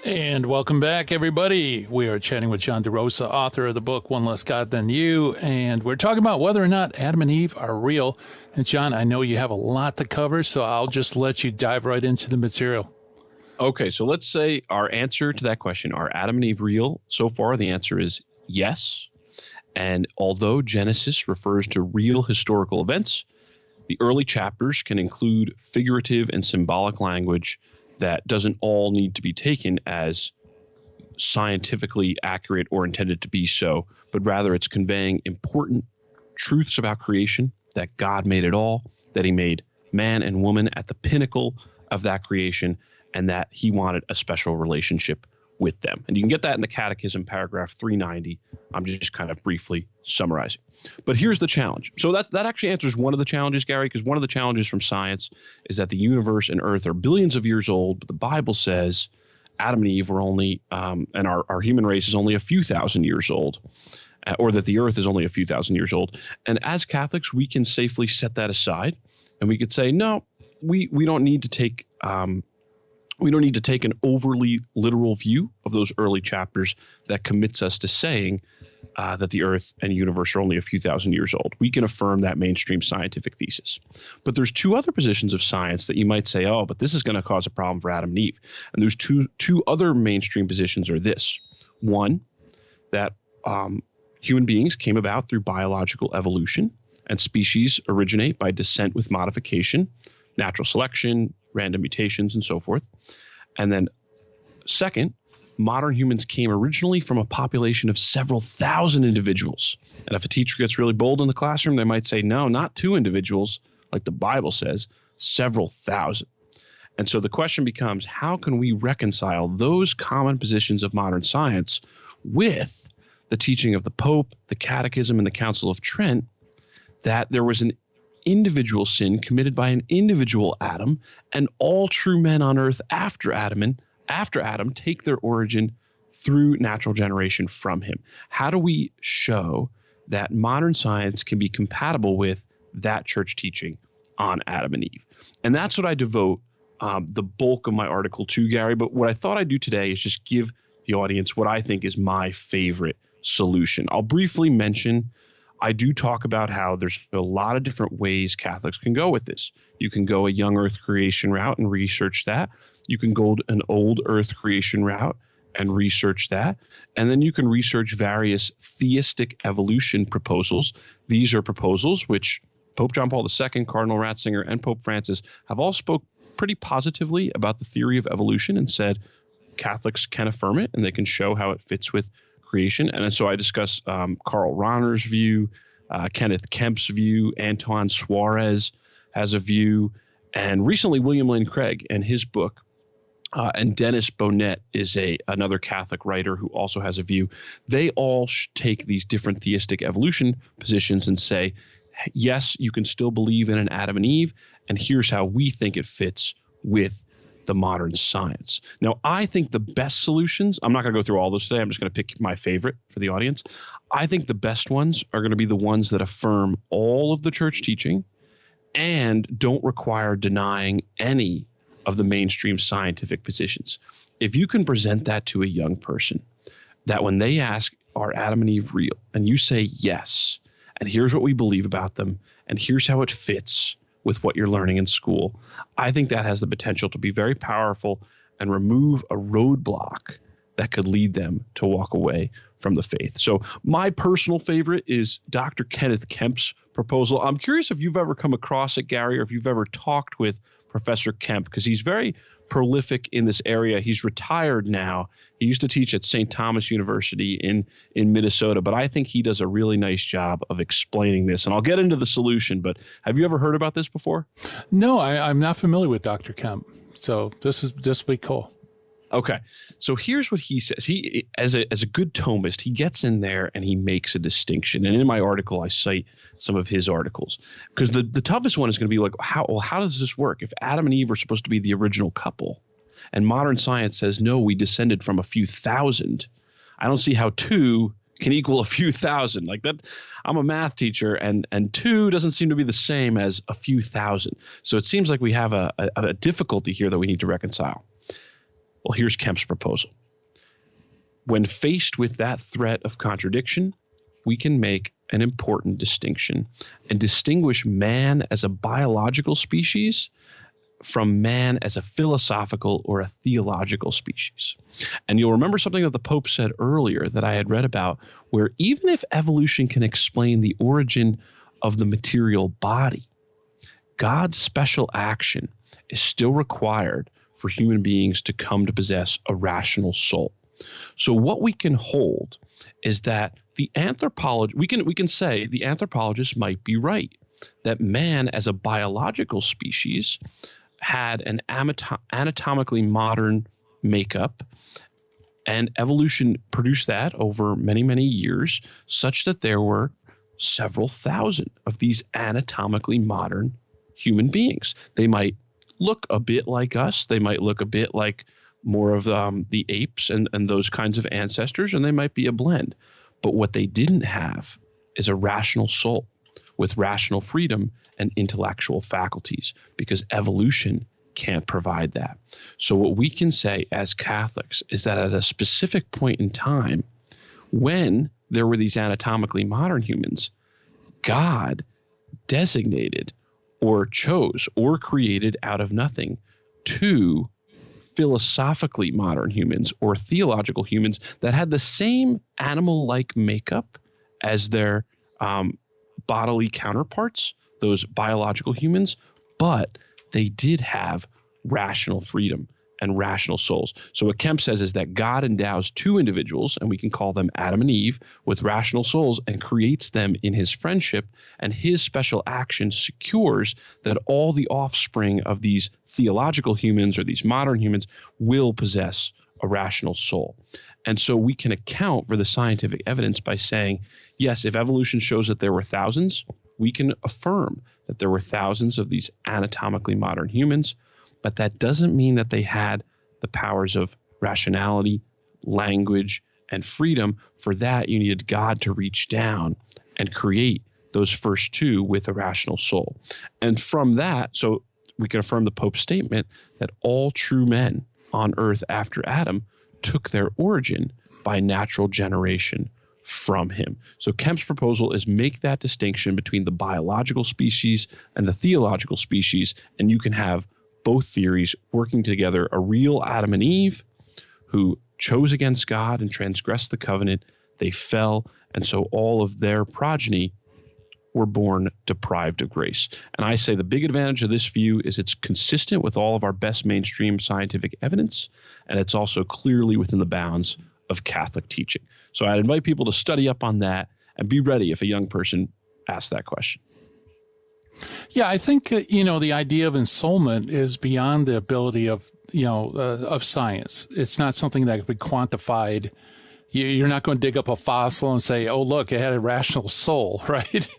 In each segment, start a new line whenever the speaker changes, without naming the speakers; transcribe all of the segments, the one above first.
And welcome back, everybody. We are chatting with John DeRosa, author of the book One Less God Than You, and we're talking about whether or not Adam and Eve are real. And John, I know you have a lot to cover, so I'll just let you dive right into the material.
Okay, so let's say our answer to that question, are Adam and Eve real? So far, the answer is yes. And although Genesis refers to real historical events, the early chapters can include figurative and symbolic language that doesn't all need to be taken as scientifically accurate or intended to be so, but rather it's conveying important truths about creation, that God made it all, that he made man and woman at the pinnacle of that creation, and that he wanted a special relationship with them. And you can get that in the Catechism, paragraph 390. I'm just kind of briefly summarizing. But here's the challenge. So that actually answers one of the challenges, Gary, because one of the challenges from science is that the universe and Earth are billions of years old, but the Bible says Adam and Eve were only, and our human race is only a few thousand years old, or that the Earth is only a few thousand years old. And as Catholics, we can safely set that aside, and we could say, no, we don't need to take we don't need to take an overly literal view of those early chapters that commits us to saying that the Earth and universe are only a few thousand years old. We can affirm that mainstream scientific thesis. But there's two other positions of science that you might say, oh, but this is going to cause a problem for Adam and Eve. And those two other mainstream positions are this. One, that human beings came about through biological evolution, and species originate by descent with modification, natural selection, random mutations, and so forth. And then second, modern humans came originally from a population of several thousand individuals. And if a teacher gets really bold in the classroom, they might say, no, not two individuals, like the Bible says, several thousand. And so the question becomes, how can we reconcile those common positions of modern science with the teaching of the Pope, the Catechism, and the Council of Trent, that there was an individual sin committed by an individual Adam, and all true men on earth after Adam take their origin through natural generation from him? How do we show that modern science can be compatible with that church teaching on Adam and Eve? And that's what I devote the bulk of my article to, Gary. But what I thought I'd do today is just give the audience what I think is my favorite solution. I'll briefly mention, I do talk about how there's a lot of different ways Catholics can go with this. You can go a young earth creation route and research that. You can go an old earth creation route and research that. And then you can research various theistic evolution proposals. These are proposals which Pope John Paul II, Cardinal Ratzinger, and Pope Francis have all spoke pretty positively about the theory of evolution and said Catholics can affirm it and they can show how it fits with creation. And so I discuss Karl Rahner's view, Kenneth Kemp's view, Antoine Suarez has a view, and recently William Lane Craig and his book, and Dennis Bonnet is another Catholic writer who also has a view. They all take these different theistic evolution positions and say, yes, you can still believe in an Adam and Eve, and here's how we think it fits with the modern science. Now, I think the best solutions, I'm not going to go through all those today. I'm just going to pick my favorite for the audience. I think the best ones are going to be the ones that affirm all of the church teaching and don't require denying any of the mainstream scientific positions. If you can present that to a young person, that when they ask, are Adam and Eve real? And you say yes, and here's what we believe about them, and here's how it fits with what you're learning in school, I think that has the potential to be very powerful and remove a roadblock that could lead them to walk away from the faith. So my personal favorite is Dr. Kenneth Kemp's proposal. I'm curious if you've ever come across it, Gary, or if you've ever talked with Professor Kemp, because he's very prolific in this area. He's retired now. He used to teach at St. Thomas University in Minnesota, but I think he does a really nice job of explaining this. And I'll get into the solution, but have you ever heard about this before?
No, I'm not familiar with Dr. Kemp. So this will be cool.
Okay. So here's what he says. He, as a good Thomist, he gets in there and he makes a distinction. And in my article, I cite some of his articles, because the toughest one is going to be like, how does this work? If Adam and Eve are supposed to be the original couple and modern science says, no, we descended from a few thousand, I don't see how two can equal a few thousand. Like that, I'm a math teacher, and two doesn't seem to be the same as a few thousand. So it seems like we have a difficulty here that we need to reconcile. Well, here's Kemp's proposal. When faced with that threat of contradiction, we can make an important distinction and distinguish man as a biological species from man as a philosophical or a theological species. And you'll remember something that the Pope said earlier that I had read about, where even if evolution can explain the origin of the material body, God's special action is still required for human beings to come to possess a rational soul. So what we can hold is that the anthropologist, we can say the anthropologist might be right, that man as a biological species had an anatomically modern makeup, and evolution produced that over many, many years, such that there were several thousand of these anatomically modern human beings. They might look a bit like us. They might look a bit like more of the apes and those kinds of ancestors, and they might be a blend. But what they didn't have is a rational soul with rational freedom and intellectual faculties, because evolution can't provide that. So what we can say as Catholics is that at a specific point in time, when there were these anatomically modern humans, God designated or chose or created out of nothing two philosophically modern humans or theological humans that had the same animal-like makeup as their bodily counterparts, those biological humans, but they did have rational freedom and rational souls. So what Kemp says is that God endows two individuals, and we can call them Adam and Eve, with rational souls and creates them in his friendship, and his special action secures that all the offspring of these theological humans or these modern humans will possess a rational soul. And so we can account for the scientific evidence by saying, yes, if evolution shows that there were thousands, we can affirm that there were thousands of these anatomically modern humans, but that doesn't mean that they had the powers of rationality, language, and freedom. For that, you needed God to reach down and create those first two with a rational soul. And from that, so we can affirm the Pope's statement that all true men on earth after Adam took their origin by natural generation from him. So Kemp's proposal is make that distinction between the biological species and the theological species, and you can have both theories working together, a real Adam and Eve who chose against God and transgressed the covenant. They fell, and so all of their progeny were born deprived of grace. And I say the big advantage of this view is it's consistent with all of our best mainstream scientific evidence, and it's also clearly within the bounds of Catholic teaching. So I'd invite people to study up on that and be ready if a young person asks that question.
Yeah, I think, the idea of ensoulment is beyond the ability of, of science. It's not something that can be quantified. You're not going to dig up a fossil and say, oh, look, it had a rational soul, right?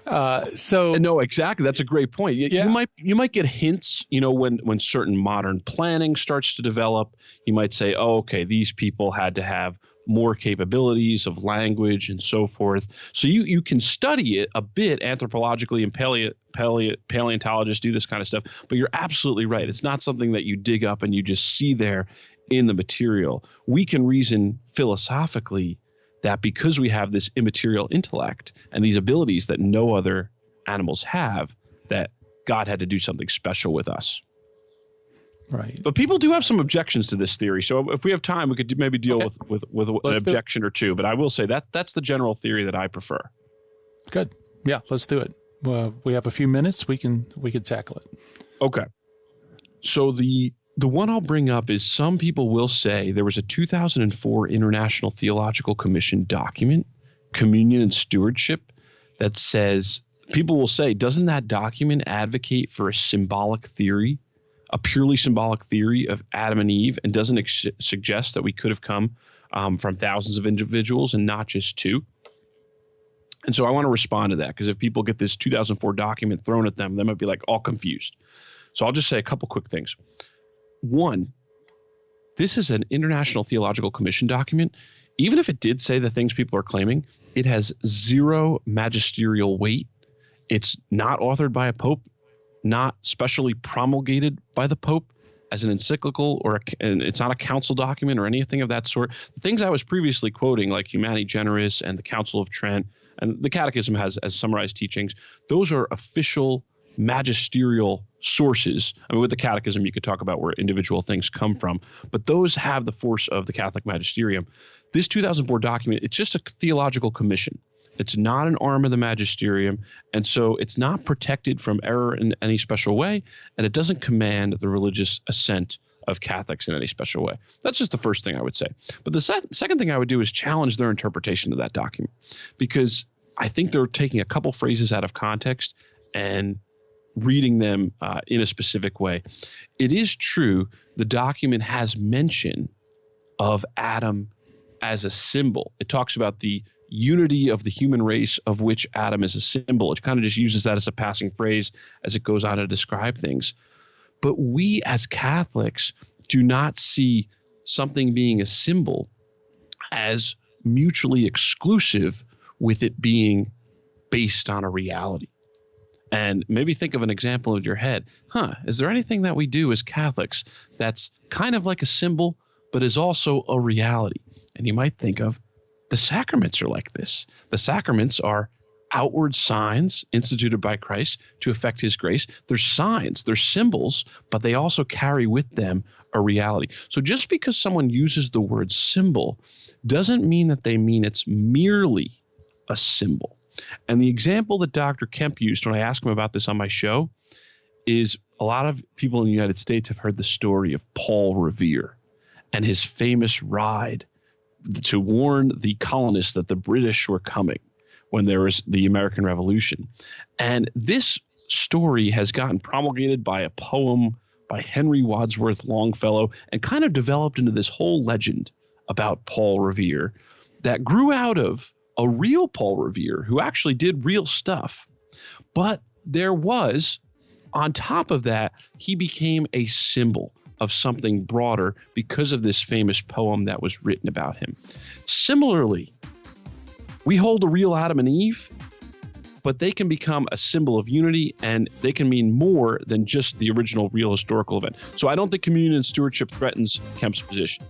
No, exactly. That's a great point.
Yeah.
You might get hints, when certain modern planning starts to develop. You might say, oh, okay, these people had to have more capabilities of language and so forth. So you can study it a bit anthropologically, and paleontologists do this kind of stuff. But you're absolutely right. It's not something that you dig up and you just see there in the material. We can reason philosophically that because we have this immaterial intellect and these abilities that no other animals have, that God had to do something special with us.
Right.
But people do have some objections to this theory. So if we have time, we could maybe deal with an objection or two. But I will say that's the general theory that I prefer.
Good. Yeah, let's do it. We have a few minutes. We can tackle it.
Okay. So the one I'll bring up is some people will say there was a 2004 International Theological Commission document, Communion and Stewardship, that says, people will say, doesn't that document advocate for a symbolic theory, a purely symbolic theory of Adam and Eve, and doesn't suggest that we could have come from thousands of individuals and not just two? And so I want to respond to that, because if people get this 2004 document thrown at them, they might be like all confused. So I'll just say a couple quick things. One, this is an International Theological Commission document. Even if it did say the things people are claiming, it has zero magisterial weight. It's not authored by a pope, not specially promulgated by the pope, as an encyclical and it's not a council document or anything of that sort. The things I was previously quoting, like Humani Generis and the Council of Trent, and the Catechism has as summarized teachings, those are official magisterial sources. I mean, with the Catechism, you could talk about where individual things come from, but those have the force of the Catholic magisterium. This 2004 document, it's just a theological commission. It's not an arm of the magisterium, and so it's not protected from error in any special way, and it doesn't command the religious assent of Catholics in any special way. That's just the first thing I would say. But the second thing I would do is challenge their interpretation of that document, because I think they're taking a couple phrases out of context and reading them in a specific way. It is true the document has mention of Adam as a symbol. It talks about the unity of the human race of which Adam is a symbol. It kind of just uses that as a passing phrase as it goes on to describe things. But we as Catholics do not see something being a symbol as mutually exclusive with it being based on a reality. And maybe think of an example in your head. Is there anything that we do as Catholics that's kind of like a symbol, but is also a reality? And you might think of the sacraments are like this. The sacraments are outward signs instituted by Christ to effect his grace. They're signs, they're symbols, but they also carry with them a reality. So just because someone uses the word symbol doesn't mean that they mean it's merely a symbol. And the example that Dr. Kemp used when I asked him about this on my show is a lot of people in the United States have heard the story of Paul Revere and his famous ride to warn the colonists that the British were coming when there was the American Revolution. And this story has gotten promulgated by a poem by Henry Wadsworth Longfellow and kind of developed into this whole legend about Paul Revere that grew out of a real Paul Revere who actually did real stuff. But there was, on top of that, he became a symbol of something broader because of this famous poem that was written about him. Similarly, we hold a real Adam and Eve, but they can become a symbol of unity, and they can mean more than just the original real historical event. So I don't think communion and stewardship threatens Kemp's position.